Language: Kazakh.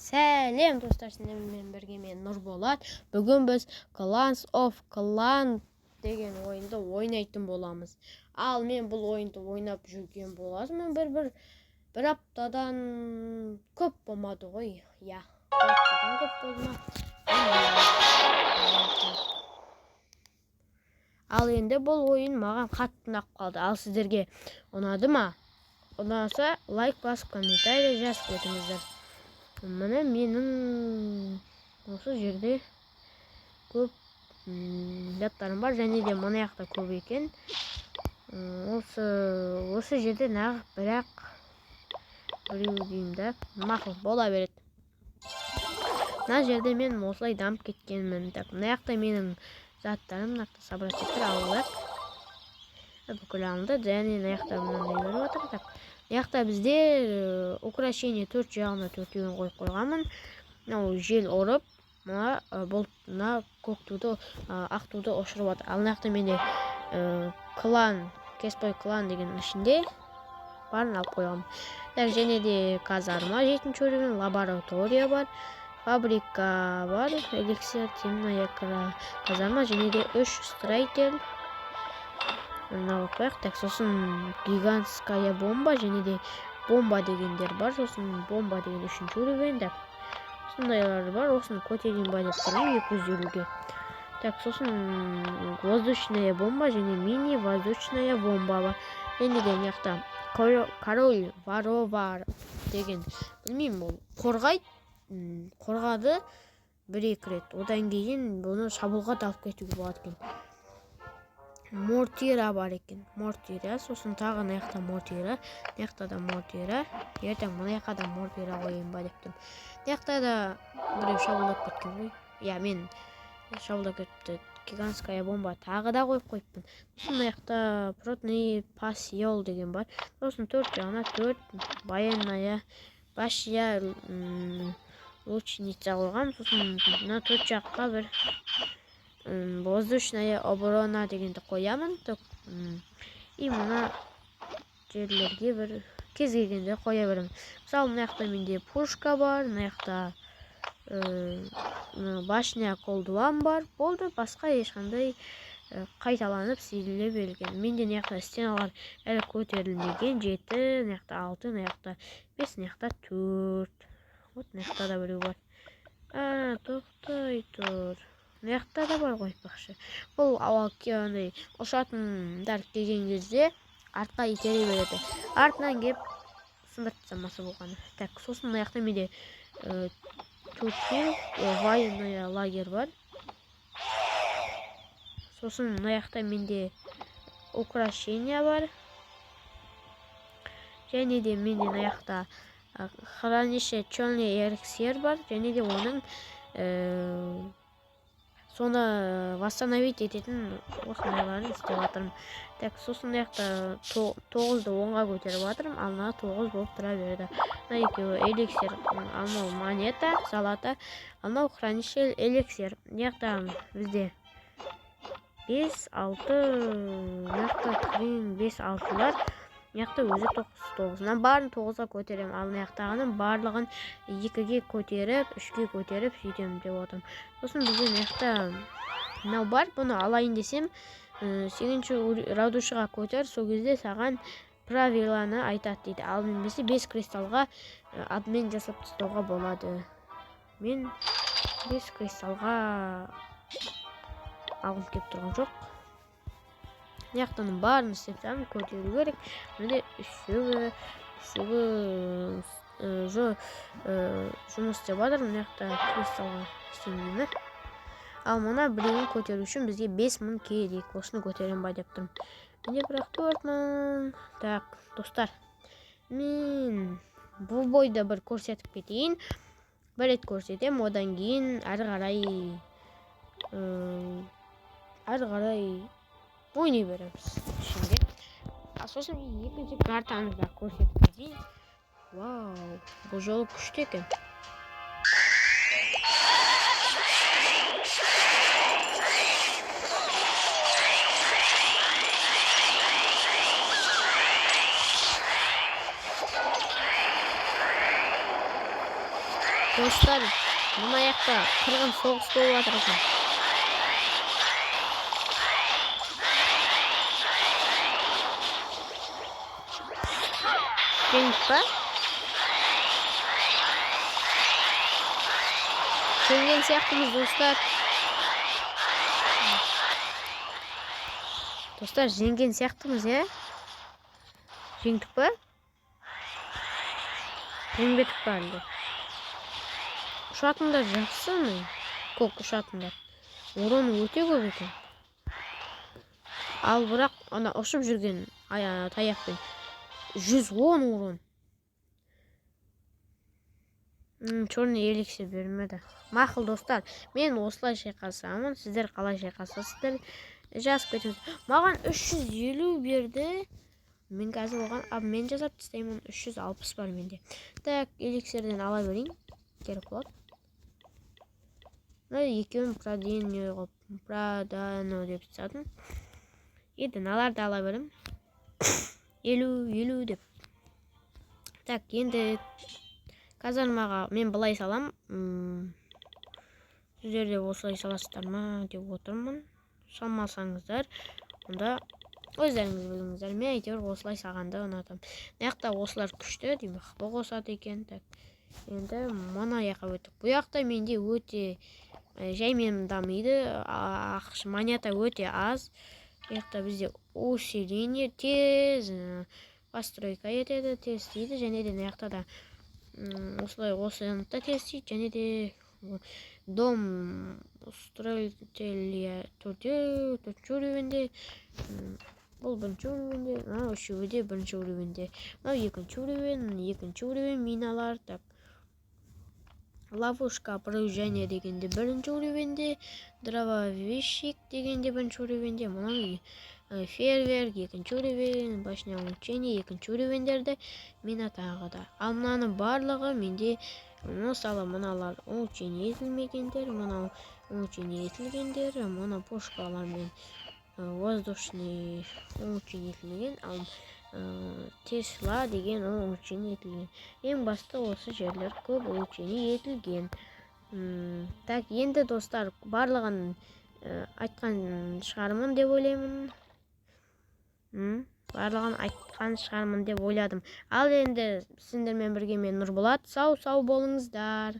Сәлем достар, сіздермен бірге мен Нұрболат. Бүгін біз Clans of Clans деген ойынды ойнайтын боламыз. Ал мен бұл ойынды ойнап жүрген боласың бір аптадан көп болмады ғой. Я, бір аптадан көп болды ма? Ал енді бұл ойын маған қатты ұнап қалды. Ал сіздерге ұнады ма? Ұнаса лайк басып, комментарий жазып кетіңіздер. Міне менің осы жерде көп заттарым бар, және де мына жақта көп екен. Осы жерде нағып бірақ біреу деймін да, мақұл бола береді. Мына жерде мен осылай дамып кеткенмін. Мына жақта менің заттарым, мына жақта собрать етіп алайық. Бүкіл алынды, және мына жақта мынандай беріп отыр. Яқта бізде украшение 4 жағына 4-еуін қойып қойғанмын. Жел ұрып, мына көк туды, ақ туды ұшырып отыр. Ал мына менде клан, Кеспой клан деген ішінде барын алып қойғанмын. Және де казарма 7-ші уровень, лаборатория бар, фабрика бар, эликсир, темная казарма, және де 3 страйкер. Так, сосын гигантская бомба, және де бомба дегендер бар. Сосын бомба деген 3-ші уровень. Сондайлар бар. Осыны көтерейін ба деп тұрмын 250-ге. Так, сосын воздушная бомба және мини воздушная бомба бар. Және де мына король варовар деген, білмеймін, ол қорғады 1-2 рет. Одан кейін бұны шабуылға алып кетуге болады екен. Мортира бар екен. Мортира, сосын тағы мына жақта мортира, мына жақта да мортира. Ертең мына жаққа да мортира қойайын ба деп тұрмын. Мына жақта да біреу шабуылдап кеткен ғой. Я, мен шабуылдап кетті. Гигантская бомба тағы да қойып қойыппын. Сосын мына жақта протный пасьол деген бар. Сосын 4 жағына 4 военная башня лучница қойған. Сосын мына 4 жаққа бір воздушная оборона дегенді қоямын. И мына жерлерге бір кез келгенде қоя беремін. Мысалы, мына жақта менде пушка бар, мына жақта башня колдуан бар. Болды, басқа ешқандай қайталанып сейіле берілген. Менде мына жақта стеналар әлі көтерілмеген 7, мына жақта 6, мына жақта 5, мына жақта 4. Вот, мына жақта да біреу бар. Тоқтай тұр. Мына жақта да бар ғой бақшы. Бұл андай ұшатындар келген кезде артқа итере береді. Артынан кеп сындырып тастамасы болғаны. Так, сосын мына жақта менде военная лагерь бар. Сосын мына жақта менде украшения бар. Және де менде мына жақта хранилище черный эликсир бар. Және де оның соны восстановить ететін осындайларын істеп жатырмын. Так, сосын мына жақта 9-ды 10-ға көтеріп жатырмын, ал мына 9 болып тұра береді. Мына екеуі эликсир, ал монета, золото, ал хранилище эликсир. Мына жақта бізде 5-6, мына жақта 5-6-лар. Мына жақта өзі 9. Барын 9-ға көтерем, ал мына жақтағының барлығын 2-ге көтеріп, 3-ге көтеріп сөйтем деп отырмын. Сосын бізде мына жақта мынау бар, бұны алайын десем, 8-ші раудушыға көтер, сол кезде саған правиланы айтады дейді. Ал немесе 5 кристалға адмен жасап тастауға болады. Мен 5 кристалға алғым келіп тұрған жоқ. Мына жақтаның барын істепсем көтеру керек. Міне үшеуі жұмыс істеп жатыр. Мына жақта кристалға істемеймін. Ал мына біреуін көтеру үшін бізге 5000 керек. Осыны көтерем ба деп тұрмын. Менде бірақ 4000. Так, достар, мен бұл бойда бір көрсетіп кетейін. Бір рет көрсетем, одан кейін әрі қарай ойнай береміз ішінде. Сосын екінші картаны да көрсетіп кетейін. Вау, бұл жолы күшті екен. Достар, мына жақта қырғын соғыс болып жатыр екен. Жеңдік па? Жеңген сияқтымыз, достар. Достар, жеңген сияқтымыз, е? Жеңдік па? Жеңбедік па әлде? Ұшатындар жақсы ме? Көк ұшатындар. Уроны өте көп екен. Ал бірақ ана ұшып жүрген таяқпен 110 урон. Черный эликсир бермеді. Мақұл, достар, мен осылай шайқасамын. Сіздер қалай шайқасасыздар? Жазып кетіңіз. Маған 350 берді. Мен қазір оған обмен жасап тастаймын. 360 бар менде. Так, эликсирден ала берейін. Керек болады. Екеуін продано деп тастадым. Енді мыналарды ала берем. 50 деп. Так, енді казармаға мен былай салам. Сіздер де осылай саласыздар ма деп отырмын. Салмасаңыздар, онда өздеріңіз біліңіздер. Мен әйтеуір осылай салғанды ұнатамын. Мына осылар күшті деймін. Қосады екен. Так, енді мына жаққа өттік. Бұл жақта менде өте жаймен дамиды. Монета өте аз. Яқта бізде усиление тез постройка етеді, тез дейді, және де яқта да осылай осыянытта тез дейді, және де дом строителия төртінші уровенде, бұл бірінші уровенде, үшеуі де бірінші уровенде, екінші уровен миналар, так. Ловушка опоружения дегенде бірінші уровенде, дрововещик дегенде бірінші уровенде, мұның фейерверк екінші уровен, башня учение екінші уровендерді мина тағы да. Ал мынаны барлығы менде, мысалы мыналар учение етілмегендер, мынау учение етілгендер, мұны пушкалар мен воздушный учение етілген, ал Тесла деген учение етілген. Ең басты осы жерлер көп учение етілген. Так, енді достар, барлығын айтқан шығармын деп ойлаймын. Барлығын айтқан шығармын деп ойладым. Ал енді сіздермен бірге мен Нұрболат. Сау болыңыздар.